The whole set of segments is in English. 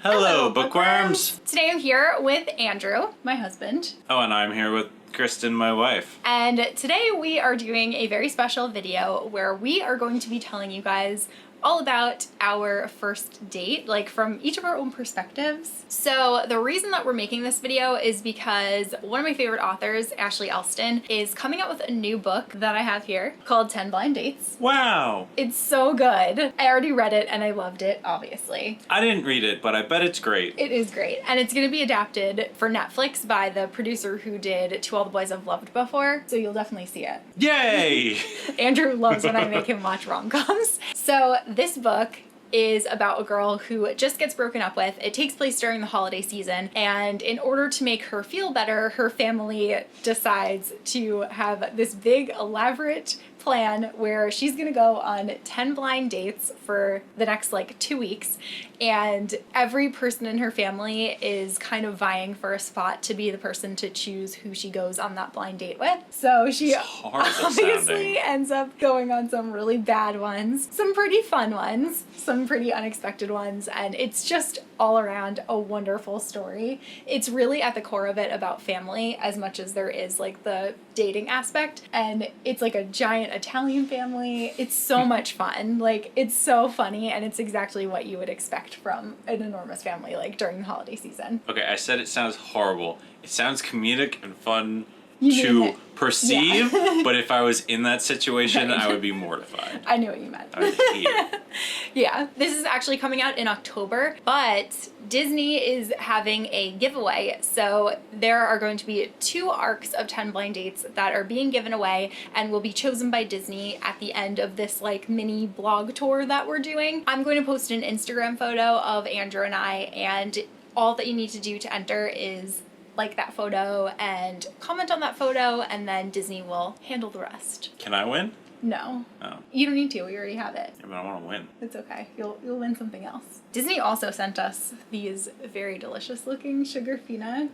Hello, bookworms! Today I'm here with Andrew, my husband. Oh, and I'm here with Kristen, my wife. And today we are doing a very special video where we are going to be telling you guys all about our first date, like from each of our own perspectives. So the reason that we're making this video is because one of my favorite authors, Ashley Elston, is coming out with a new book that I have here called 10 Blind Dates. Wow! It's so good. I already read it and I loved it, obviously. I didn't read it, but I bet it's great. It is great. And it's going to be adapted for Netflix by the producer who did To All the Boys I've Loved Before, so you'll definitely see it. Yay! Andrew loves when I make him watch rom-coms. So this book is about a girl who just gets broken up with. It takes place during the holiday season, and in order to make her feel better, her family decides to have this big, elaborate plan where she's gonna go on 10 blind dates for the next 2 weeks, and every person in her family is kind of vying for a spot to be the person to choose who she goes on that blind date with. So she obviously ends up going on some really bad ones, some pretty fun ones, some pretty unexpected ones, and it's just all around a wonderful story. It's really at the core of it about family as much as there is the dating aspect, and it's like a giant Italian family. It's so much fun. It's so funny, and it's exactly what you would expect from an enormous family during the holiday season. Okay, I said it sounds horrible. It sounds comedic and fun You to perceive, but if I was in that situation, I would be mortified. I knew what you meant. I would hate it. Yeah, this is actually coming out in October, but Disney is having a giveaway. So there are going to be 2 arcs of 10 blind dates that are being given away and will be chosen by Disney at the end of this mini blog tour that we're doing. I'm going to post an Instagram photo of Andrew and I, and all that you need to do to enter is like that photo and comment on that photo, and then Disney will handle the rest. Can I win? No. Oh. You don't need to. We already have it. Yeah, but I want to win. It's okay. You'll win something else. Disney also sent us these very delicious looking Sugarfina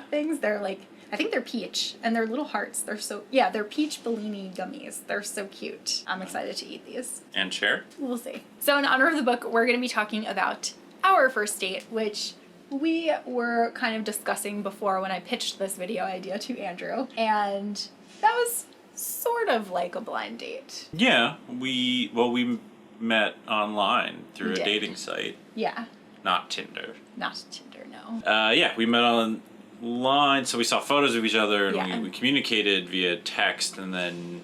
things. They're I think they're peach, and they're little hearts. They're peach Bellini gummies. They're so cute. I'm excited to eat these. And share? We'll see. So in honor of the book, we're going to be talking about our first date, which we were kind of discussing before when I pitched this video idea to Andrew, and that was sort of like a blind date. Yeah, we met online through a dating site. Yeah. Not Tinder. Not Tinder, no. Yeah, we met online, so we saw photos of each other, and we communicated via text, and then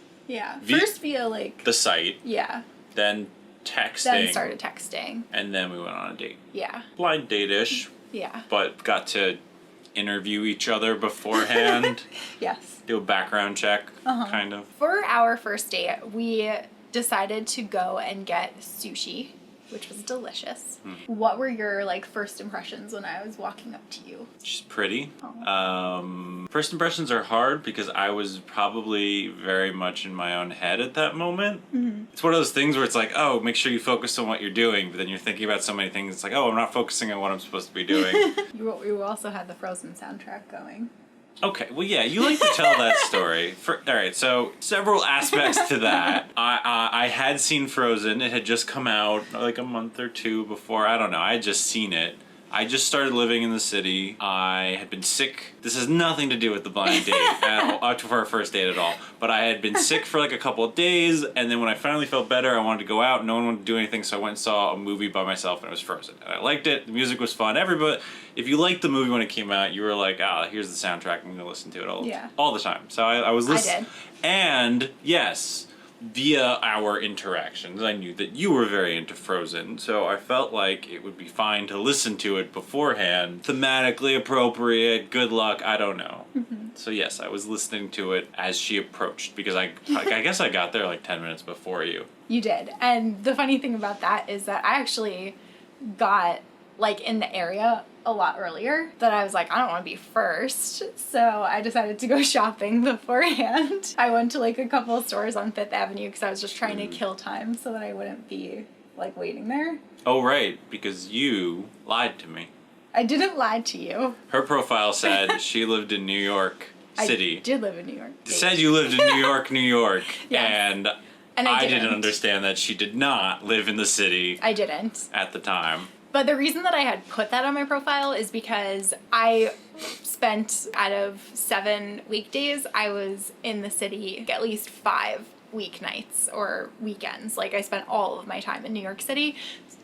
first via the site. Yeah. Then texting. Then started texting. And then we went on a date. Yeah. Blind date-ish. Yeah. But got to interview each other beforehand. Yes. Do a background check, kind of. For our first date, we decided to go and get sushi, which was delicious. What were your first impressions when I was walking up to you? She's pretty. First impressions are hard because I was probably very much in my own head at that moment. It's one of those things where it's oh, make sure you focus on what you're doing, but then you're thinking about so many things. It's oh, I'm not focusing on what I'm supposed to be doing. You also had the Frozen soundtrack going. Okay, well, yeah, you like to tell that story. All right, so several aspects to that. I had seen Frozen. It had just come out a month or 2 before. I don't know. I had just seen it. I just started living in the city. I had been sick. This has nothing to do with the blind date for our first date at all. But I had been sick for a couple of days, and then when I finally felt better, I wanted to go out. No one wanted to do anything, so I went and saw a movie by myself, and it was Frozen. And I liked it. The music was fun. If you liked the movie when it came out, you were here's the soundtrack. I'm going to listen to it all the time. So I was listening. I did. And yes, via our interactions, I knew that you were very into Frozen, so I felt like it would be fine to listen to it beforehand. Thematically appropriate, good luck, I don't know. So yes, I was listening to it as she approached, because I guess I got there 10 minutes before you. You did. And the funny thing about that is that I actually got in the area a lot earlier, that I was I don't want to be first, so I decided to go shopping beforehand. I went to a couple of stores on 5th Avenue because I was just trying to kill time so that I wouldn't be waiting there. Oh right, because you lied to me. I didn't lie to you. Her profile said she lived in New York City. I did live in New York. It said you lived in New York, New York, yes. And I didn't understand that she did not live in the city. I didn't. At the time. But the reason that I had put that on my profile is because I spent, out of 7 weekdays, I was in the city at least 5 weeknights or weekends. Like, I spent all of my time in New York City,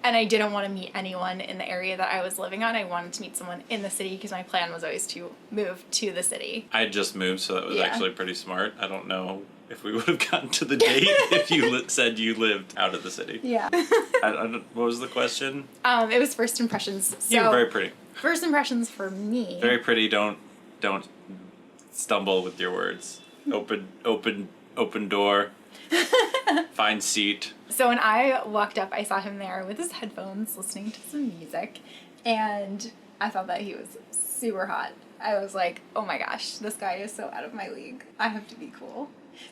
and I didn't want to meet anyone in the area that I was living on. I wanted to meet someone in the city because my plan was always to move to the city. I had just moved, so that was Yeah. actually pretty smart. I don't know if we would have gotten to the date if you said you lived out of the city. Yeah. What was the question? It was first impressions. So, You were very pretty. first impressions for me. Very pretty. Don't stumble with your words. Open door. Fine seat. So when I walked up, I saw him there with his headphones listening to some music, and I thought that he was super hot. I was like, oh my gosh, this guy is so out of my league. I have to be cool.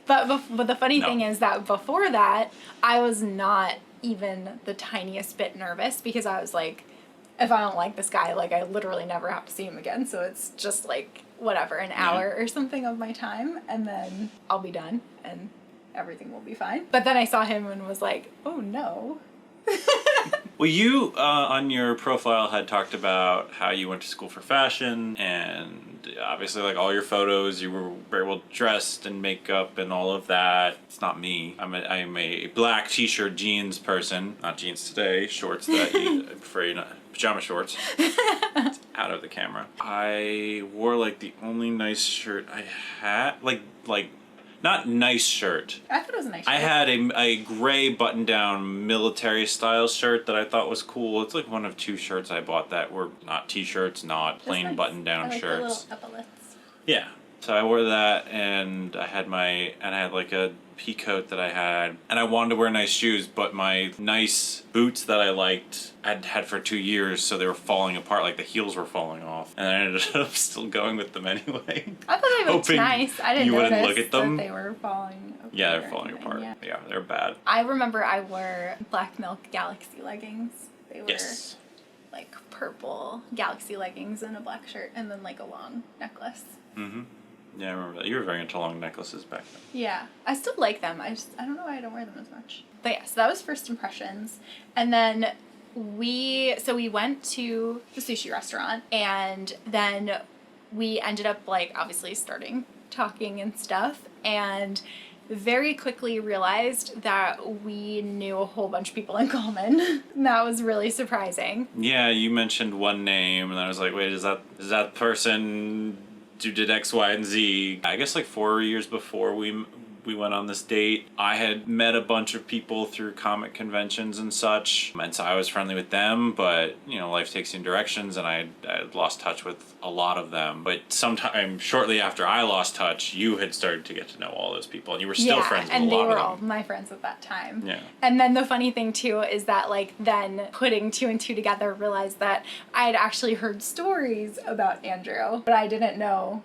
But the funny thing is that before that, I was not even the tiniest bit nervous, because I was like, if I don't like this guy, like, I literally never have to see him again. So it's just like, whatever, an hour or something of my time, and then I'll be done and everything will be fine. But then I saw him and was like, oh no. Well, you on your profile had talked about how you went to school for fashion, and obviously, like, all your photos, you were very well dressed and makeup and all of that. It's not me. I'm a black t-shirt jeans person. Not jeans today. Shorts that I prefer not. Pajama shorts. It's out of the camera. I wore like the only nice shirt I had. Like not nice shirt. I thought it was a nice shirt. I had a gray button-down military style shirt that I thought was cool. It's like one of 2 shirts I bought that were not t-shirts, not plain nice. button-down I like shirts. the little epaulets. Yeah. So I wore that, and I had like a pea coat that I had, and I wanted to wear nice shoes, but my nice boots that I liked I'd had for 2 years, so they were falling apart, like the heels were falling off, and I ended up still going with them anyway. I thought they looked Hoping nice. I didn't you wouldn't notice look at them. that they were falling apart. Yeah, they're or falling anything, apart. yeah. Yeah, they're bad. I remember I wore black milk Galaxy leggings. They were Yes. like purple Galaxy leggings and a black shirt, and then like a long necklace. Mm-hmm. Yeah, I remember that. You were very into long necklaces back then. Yeah, I still like them. I don't know why I don't wear them as much. But yeah, so that was first impressions. And then we went to the sushi restaurant, and then we ended up, like, obviously starting talking and stuff, and very quickly realized that we knew a whole bunch of people in common. That was really surprising. Yeah, you mentioned one name, and I was like, wait, is that person who did X, Y, and Z? I guess like 4 years before we went on this date, I had met a bunch of people through comic conventions and such, and so I was friendly with them, but, you know, life takes you in directions, and I had lost touch with a lot of them. But sometime shortly after I lost touch, you had started to get to know all those people, and you were still friends with a lot of them. and they were all my friends at that time. Yeah. And then the funny thing too is that, like, then putting 2 and 2 together, realized that I had actually heard stories about Andrew, but I didn't know.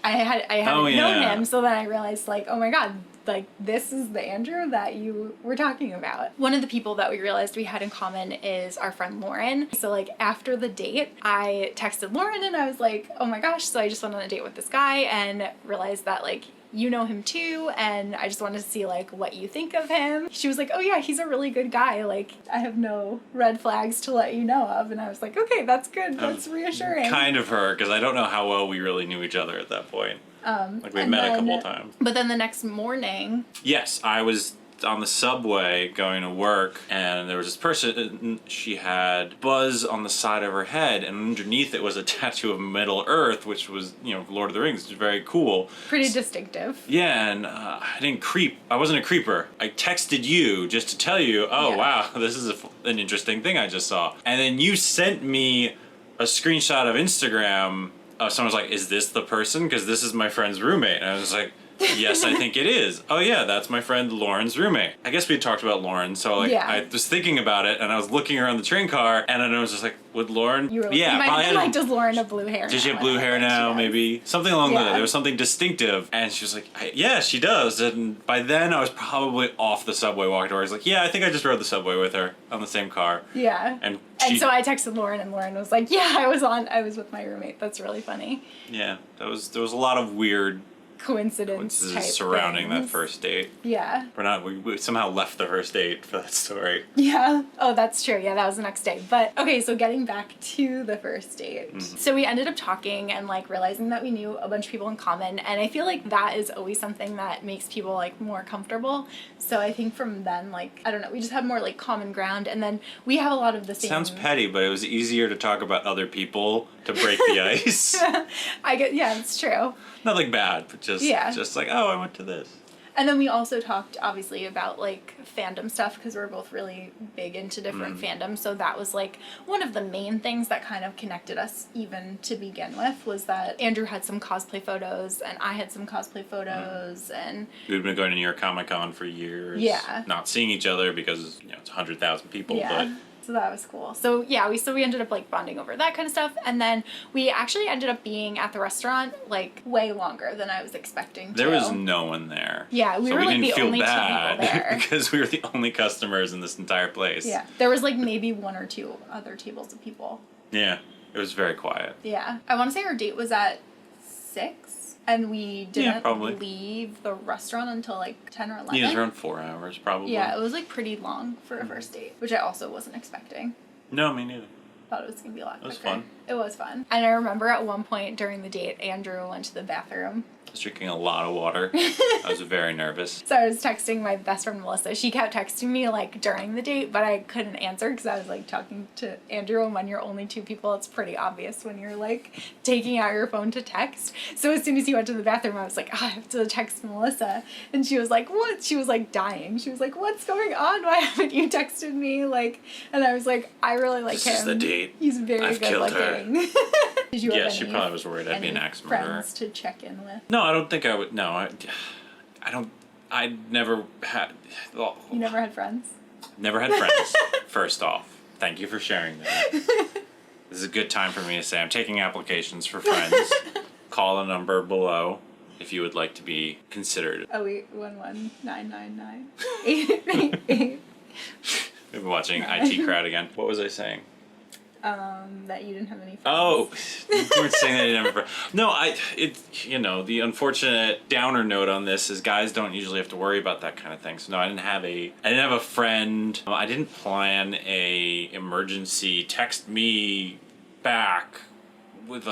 I hadn't known him, so then I realized, like, oh my god, like, this is the Andrew that you were talking about. One of the people that we realized we had in common is our friend Lauren. So, like, after the date, I texted Lauren and I was like, oh my gosh, so I just went on a date with this guy and realized that, like, you know him too, and I just wanted to see, like, what you think of him. She was like, oh yeah, he's a really good guy. Like, I have no red flags to let you know of. And I was like, okay, that's good. That's reassuring. Kind of her, because I don't know how well we really knew each other at that point. Like, we met a couple of times. But then the next morning... Yes, I was on the subway going to work, and there was this person, she had buzz on the side of her head, and underneath it was a tattoo of Middle Earth, which was, you know, Lord of the Rings, which was very cool. Pretty distinctive. Yeah, and I wasn't a creeper. I texted you just to tell you, oh, Yeah. wow, this is an interesting thing I just saw. And then you sent me a screenshot of Instagram. Someone was like, is this the person? Because this is my friend's roommate. And I was like, yes, I think it is. Oh yeah, that's my friend Lauren's roommate. I guess we had talked about Lauren, so, like, Yeah. I was thinking about it, and I was looking around the train car, and then I was just like, would Lauren? You were like, yeah, you might probably have been had like, does Lauren have blue hair? Does she now? have blue And I hair was like, now? she does. Maybe something along Yeah. that. There was something distinctive, and she was like, "Yeah, she does." And by then, I was probably off the subway walking to her. I was like, "Yeah, I think I just rode the subway with her on the same car." Yeah. And And she, so I texted Lauren, and Lauren was like, yeah, I was with my roommate. That's really funny. yeah, there was a lot of weird coincidence type surrounding that things. first date. Yeah. We somehow left the first date for that story. Yeah. Oh, that's true. Yeah, that was the next day. But okay, so getting back to the first date. Mm-hmm. So we ended up talking and like realizing that we knew a bunch of people in common. And I feel like that is always something that makes people like more comfortable. So I think from then, like, I don't know, we just have more like common ground. And then we have a lot of the same. Sounds petty, but it was easier to talk about other people to break the ice. Yeah, it's true. Nothing bad, but just like, oh, I went to this. And then we also talked, obviously, about, like, fandom stuff, because we're both really big into different fandoms, so that was, like, one of the main things that kind of connected us even to begin with, was that Andrew had some cosplay photos, and I had some cosplay photos, and... We'd been going to New York Comic Con for years. Yeah. Not seeing each other because, it's 100,000 people, Yeah. So that was cool. So yeah, we ended up like bonding over that kind of stuff, and then we actually ended up being at the restaurant like way longer than I was expecting to. There was no one there. Yeah, we were like the only two people there because we were the only customers in this entire place. Yeah, there was like maybe one or two other tables of people. Yeah, it was very quiet. Yeah, I want to say our date was at 6. And we didn't leave the restaurant until like 10 or 11. Yeah, it was around 4 hours probably. Yeah, it was like pretty long for a first date, which I also wasn't expecting. No, me neither. Thought it was going to be a lot quicker. It was fun. It was fun. And I remember at one point during the date, Andrew went to the bathroom. I was drinking a lot of water. I was very nervous. So I was texting my best friend Melissa. She kept texting me like during the date, but I couldn't answer because I was like talking to Andrew, and when you're only two people, it's pretty obvious when you're like taking out your phone to text. So as soon as he went to the bathroom, I was like, oh, I have to text Melissa. And she was like, what? She was like dying. She was like, what's going on? Why haven't you texted me? Like, and I was like, I really like him. This is the date. He's very I've good killed looking. Did you have she probably was worried I'd be an axe murderer. friends to check in with? No, I don't think I would. No, I don't. I never had. Well, You never had friends? never had friends. First off, thank you for sharing that. This is a good time for me to say I'm taking applications for friends. Call the number below if you would like to be considered. 08119998888. We've been watching IT Crowd again. What was I saying? That you didn't have any friends. Oh, you weren't saying that I didn't have a friend. No, the unfortunate downer note on this is guys don't usually have to worry about that kind of thing. So no, I didn't have a friend. I didn't plan a emergency text me back with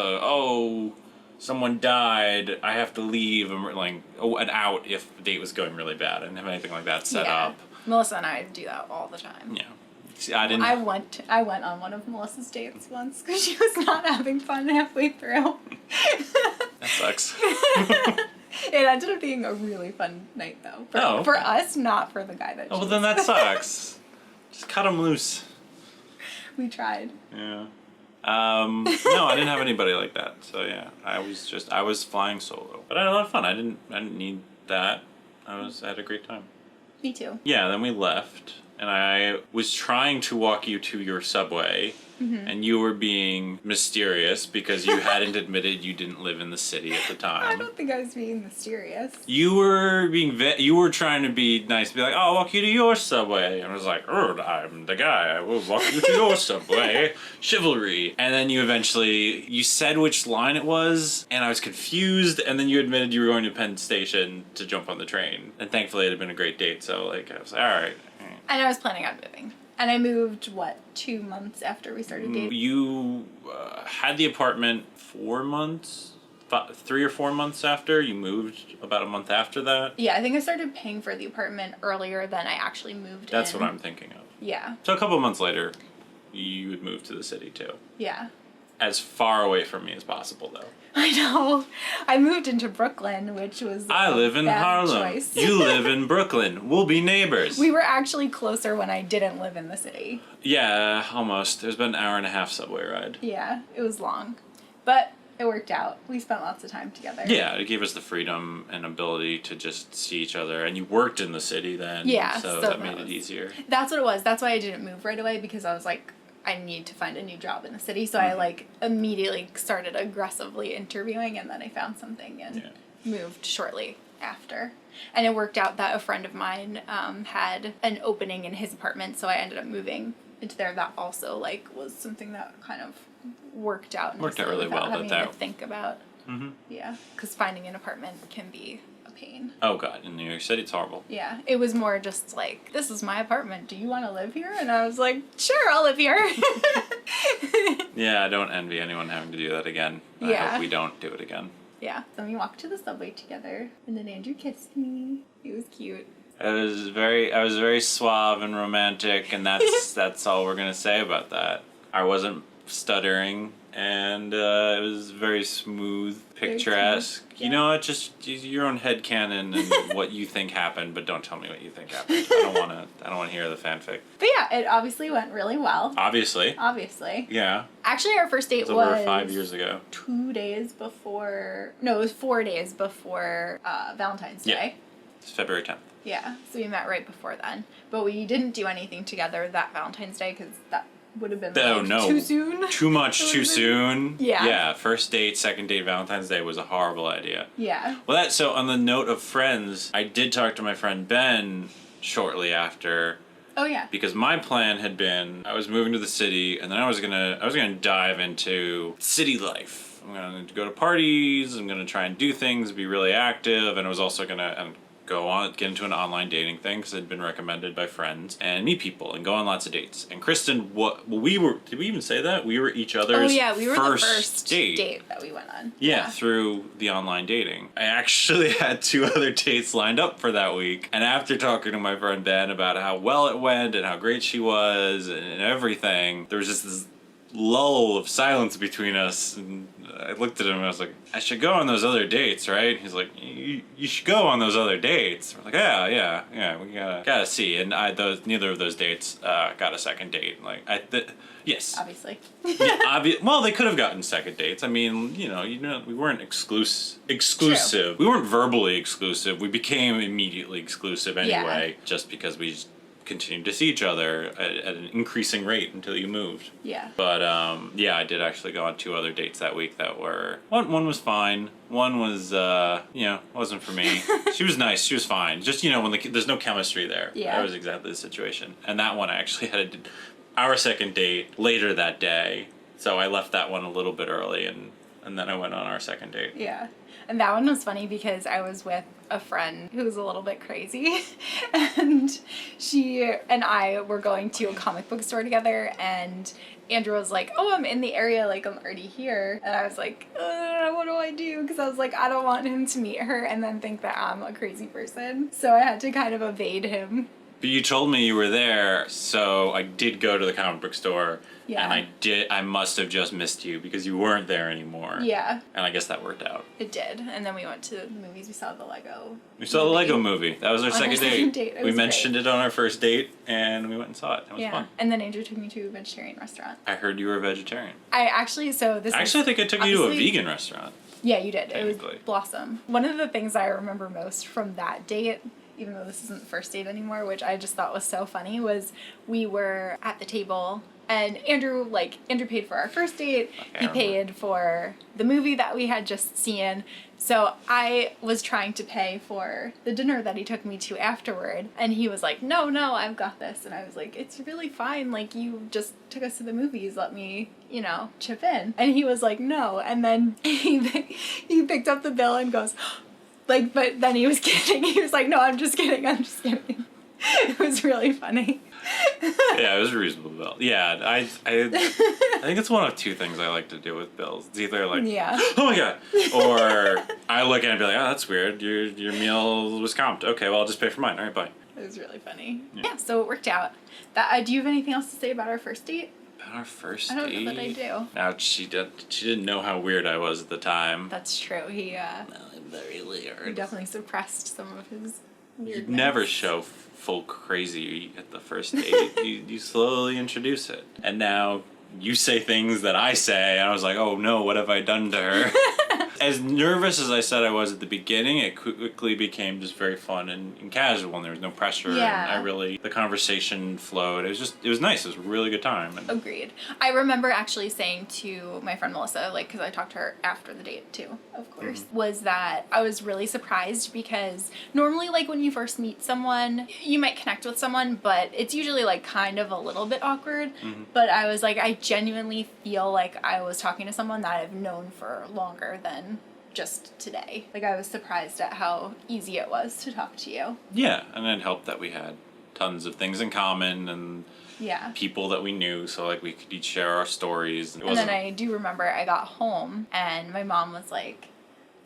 someone died, I have to leave, an out if the date was going really bad. I didn't have anything like that set up. Melissa and I do that all the time. Yeah. See, I didn't. I went on one of Melissa's dates once because she was not having fun halfway through. That sucks. It ended up being a really fun night though. For us, not for the guy that. Oh, well then that sucks. Just cut him loose. We tried. Yeah. No, I didn't have anybody like that. So yeah, I was flying solo, but I had a lot of fun. I didn't need that. I had a great time. Me too. Yeah. Then we left, and I was trying to walk you to your subway. Mm-hmm. And you were being mysterious because you hadn't admitted you didn't live in the city at the time. I don't think I was being mysterious. You were you were trying to be nice, be like, "Oh, I'll walk you to your subway." And I was like, "Oh, I'm the guy. I will walk you to your subway." Chivalry. And then you said which line it was, and I was confused. And then you admitted you were going to Penn Station to jump on the train. And thankfully, it had been a great date. So like, I was like, "All right." And I was planning on moving. And I moved, 2 months after we started dating? You had the apartment 4 months, 3 or 4 months after. You moved about a month after that. Yeah, I think I started paying for the apartment earlier than I actually moved That's in. what I'm thinking of. Yeah. So a couple of months later, you would move to the city too. Yeah. As far away from me as possible, though. I know. I moved into Brooklyn, which was I live in Harlem. Choice. You live in Brooklyn. We'll be neighbors. We were actually closer when I didn't live in the city. Yeah, almost. It was about an hour and a half subway ride. Yeah, it was long. But it worked out. We spent lots of time together. Yeah, it gave us the freedom and ability to just see each other. And you worked in the city then. Yeah. So that made it easier. That's what it was. That's why I didn't move right away, because I was like, I need to find a new job in the city. So I immediately started aggressively interviewing, and then I found something and moved shortly after. And it worked out that a friend of mine had an opening in his apartment, so I ended up moving into there. That also was something that kind of worked out. Worked out really well. Having to think about. Mm-hmm. Yeah, because finding an apartment can be a pain. Oh god, in New York City, it's horrible. Yeah, it was more just like, this is my apartment. Do you want to live here? And I was like, sure, I'll live here. Yeah, I don't envy anyone having to do that again. I Yeah. hope we don't do it again. Yeah. Then we walked to the subway together, and then Andrew kissed me. It was cute. I was very suave and romantic, and that's all we're gonna say about that. I wasn't stuttering, and it was very smooth, picturesque. Very smooth, yeah. You know what? Just use your own headcanon and what you think happened, but don't tell me what you think happened. I don't wanna hear the fanfic. But yeah, it obviously went really well. Obviously. Yeah. Actually, our first date It's was over 5 years ago. 2 days before. No, it was 4 days before Valentine's Yeah. Day. It's February 10th. Yeah, so we met right before then. But we didn't do anything together that Valentine's Day because that would have been Oh, no. too soon. Too much, It too would've been- soon. Yeah. Yeah, first date, second date, Valentine's Day was a horrible idea. Yeah. Well, so on the note of friends, I did talk to my friend Ben shortly after Oh yeah. because my plan had been I was moving to the city and then I was gonna dive into city life. I'm gonna go to parties. I'm gonna try and do things, be really active, and I was also gonna get into an online dating thing because it'd been recommended by friends and meet people and go on lots of dates. And Kristen, did we even say that? We were each other's Oh yeah, we were the first date. date that we went on. Yeah, through the online dating. I actually had 2 other dates lined up for that week. And after talking to my friend Ben about how well it went and how great she was and everything, there was just this lull of silence between us. And I looked at him and I was like, I should go on those other dates, right? He's like, you should go on those other dates. We're like, yeah, we gotta see. And neither of those dates got a second date. Like, yes. Obviously. Yeah, well, they could have gotten second dates. I mean, we weren't exclusive. True. We weren't verbally exclusive. We became immediately exclusive anyway, just because we just continued to see each other at an increasing rate until you moved. Yeah. But yeah, I did actually go on 2 other dates that week that were one was fine. One was wasn't for me. She was nice. She was fine. Just when there's no chemistry there. Yeah. That was exactly the situation. And that one I actually had our second date later that day. So I left that one a little bit early and then I went on our second date. Yeah. And that one was funny because I was with a friend who was a little bit crazy. And she and I were going to a comic book store together. And Andrew was like, oh, I'm in the area. Like, I'm already here. And I was like, what do I do? Because I was like, I don't want him to meet her and then think that I'm a crazy person. So I had to kind of evade him. But you told me you were there, so I did go to the comic book store. Yeah. And I must have just missed you because you weren't there anymore. Yeah, And I guess that worked out. it did. And then we went to the movies. We saw the Lego. We saw the Lego movie. That was our On our second second date. date. It We was mentioned it on our first date, and we went and saw it. It was Yeah. fun. And then Andrew took me to a vegetarian restaurant. I heard you were a vegetarian. I actually, so this Actually, I think I took you to a obviously- vegan restaurant. Yeah, you did. It was Technically. Blossom. One of the things I remember most from that date, even though this isn't the first date anymore, which I just thought was so funny, was we were at the table and Andrew paid for our first date. Okay, I He remember. paid for the movie that we had just seen. So I was trying to pay for the dinner that he took me to afterward. And he was like, no, I've got this. And I was like, it's really fine. Like, you just took us to the movies. Let me, chip in. And he was like, no. And then he picked up the bill and goes, but then he was kidding. He was like, no, I'm just kidding. It was really funny. Yeah, it was a reasonable bill. Yeah, I think it's one of 2 things I like to do with bills. It's either like, Yeah. oh my god, or I look at it and be like, oh, that's weird. Your meal was comped. Okay, well, I'll just pay for mine. All right, bye. It was really funny. Yeah. Yeah, so it worked out. Do you have anything else to say about our first date? About our first I don't date. know that I do. Now she didn't know how weird I was at the time. That's true. He I'm very he weird. definitely suppressed some of his weirdness. You never show full crazy at the first date. you slowly introduce it, and now you say things that I say, and I was like, oh no, what have I done to her? As nervous as I said I was at the beginning, it quickly became just very fun and casual, and there was no pressure. Yeah. And the conversation flowed. It was nice. It was a really good time. And Agreed. I remember actually saying to my friend Melissa, because I talked to her after the date too, of course, was that I was really surprised because normally, when you first meet someone, you might connect with someone, but it's usually kind of a little bit awkward. But I was like, I genuinely feel like I was talking to someone that I've known for longer than just today. Like, I was surprised at how easy it was to talk to you. Yeah, and it helped that we had tons of things in common and Yeah. people that we knew, so like we could each share our stories. And then I do remember I got home and my mom was like,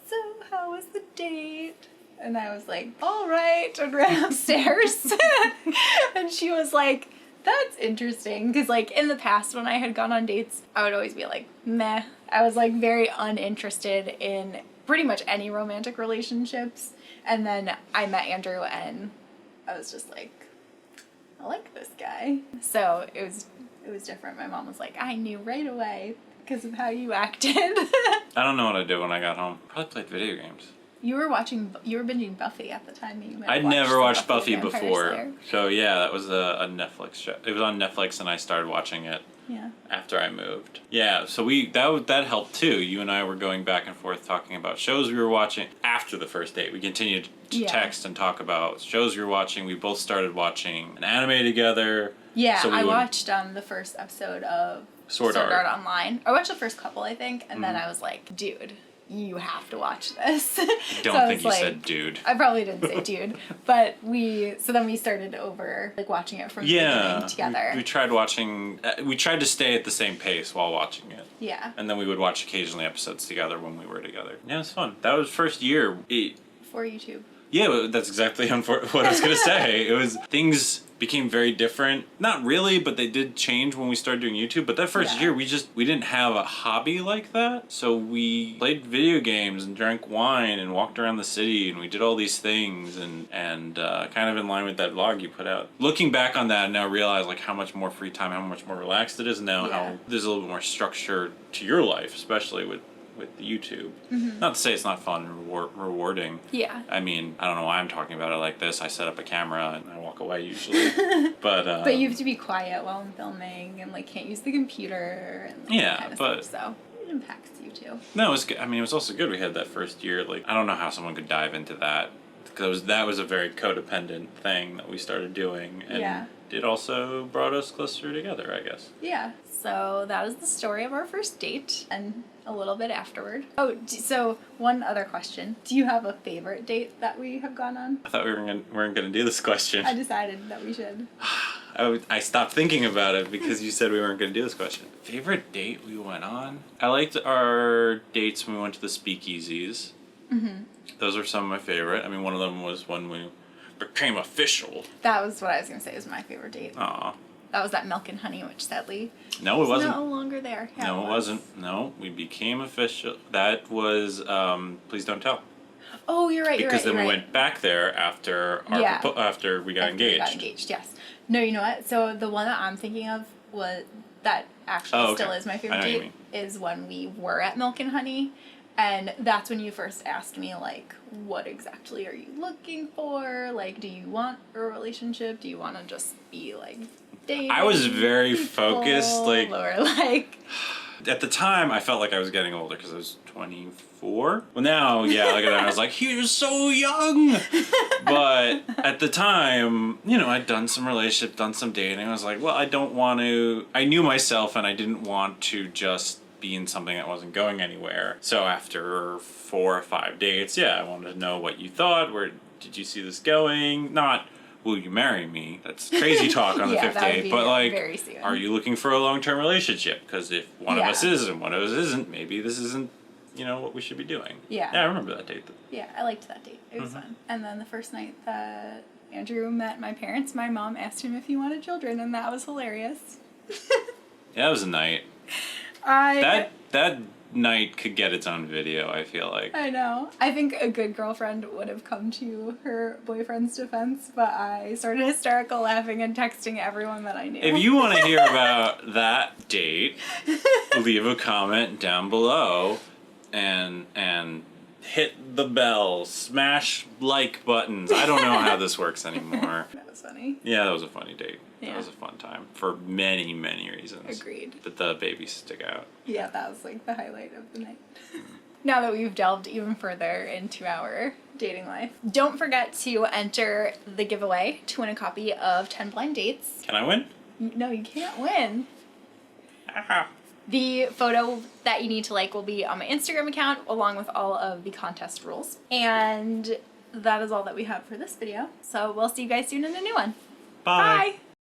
"So how was the date?" And I was like, "All right," and ran upstairs. And she was like, "That's interesting," because like in the past when I had gone on dates, I would always be like, meh. I was like very uninterested in pretty much any romantic relationships. And then I met Andrew and I was just like, I like this guy. So it was different. My mom was like, "I knew right away because of how you acted." I don't know what I did when I got home. Probably played video games. You were binging Buffy at the time that you met. I'd never watched Buffy the Vampire before. Slayer. So yeah, that was a Netflix show. It was on Netflix and I started watching it Yeah. after I moved. Yeah, so that helped too. You and I were going back and forth talking about shows we were watching after the first date. We continued to Yeah. text and talk about shows we were watching. We both started watching an anime together. Yeah, So we I would- watched the first episode of Sword Art. Online. I watched the first couple, I think, and then I was like, "Dude, you have to watch this." Don't So I think was you like- said dude. I probably didn't say dude, but then we started over, like, watching it from the beginning together. We tried watching. We tried to stay at the same pace while watching it. Yeah, And then we would watch occasionally episodes together when we were together. Yeah, it was fun. That was first year. for YouTube. Yeah, that's exactly what I was going to say. It was, things became very different. Not really, but they did change when we started doing YouTube. But that first Yeah. year, we didn't have a hobby like that. So we played video games and drank wine and walked around the city and we did all these things and kind of in line with that vlog you put out. Looking back on that, I now realize like how much more free time, how much more relaxed it is now, Yeah. how there's a little bit more structure to your life, especially with YouTube. Mm-hmm. Not to say it's not fun and rewarding. Yeah. I mean, I don't know why I'm talking about it like this. I set up a camera and I walk away usually. But But you have to be quiet while I'm filming and like can't use the computer and like, Yeah, that kind of but- stuff. So it impacts you too. no, it was good. I mean, it was also good. We had that first year. Like, I don't know how someone could dive into that because that was a very codependent thing that we started doing, and Yeah. it also brought us closer together, I guess. Yeah. So that was the story of our first date and a little bit afterward. Oh, so one other question. Do you have a favorite date that we have gone on? I thought we weren't gonna do this question. I decided that we should. I stopped thinking about it because you said we weren't going to do this question. Favorite date we went on? I liked our dates when we went to the speakeasies. Mm-hmm. Those are some of my favorite. I mean, one of them was when we became official. That was what I was going to say was my favorite date. Aw. That was that Milk and Honey, which sadly No, it is wasn't. no longer there. Yeah, No, it was. wasn't. No, we became official. That was Please Don't Tell. Oh, you're right. Because then you're we right. went back there after our Yeah. after we got After we engaged. got engaged, yes. No, you know what? So the one that I'm thinking of was that actually Oh, okay. still is my I favorite know what you date is when we were at Milk and Honey. And that's when you first asked me, like, what exactly are you looking for? Like, do you want a relationship? Do you want to just be, like, dating? I was very focused, people? like- Or, like... At the time, I felt like I was getting older because I was 24. Well, now, yeah, look at that. I was like, he was so young. But at the time, you know, I'd done some relationship, done some dating. I was like, well, I don't want to. I knew myself and I didn't want to just be in something that wasn't going anywhere. So after 4 or 5 dates, yeah, I wanted to know what you thought. Where did you see this going? Not, will you marry me? That's crazy talk on the Yeah, fifth that would date. be But like, very soon. are you looking for a long-term relationship? Because if one of Yeah. us is and one of us isn't, maybe this isn't, you know, what we should be doing. Yeah. Yeah, I remember that date. Yeah, I liked that date. It was Mm-hmm. fun. And then the first night that Andrew met my parents, my mom asked him if he wanted children, and that was hilarious. Yeah, that was a night. That night could get its own video, I feel like. I know. I think a good girlfriend would have come to her boyfriend's defense, but I started hysterical laughing and texting everyone that I knew. If you want to hear about that date, leave a comment down below and hit the bell, smash like buttons. I don't know how this works anymore. That was funny. Yeah, that was a funny date. Yeah. That was a fun time for many, many reasons. Agreed. But the babies stick out. Yeah, that was like the highlight of the night. Now that we've delved even further into our dating life, don't forget to enter the giveaway to win a copy of 10 Blind Dates. Can I win? No, you can't win. Ah. The photo that you need to like will be on my Instagram account along with all of the contest rules. And that is all that we have for this video. So we'll see you guys soon in a new one. Bye. Bye.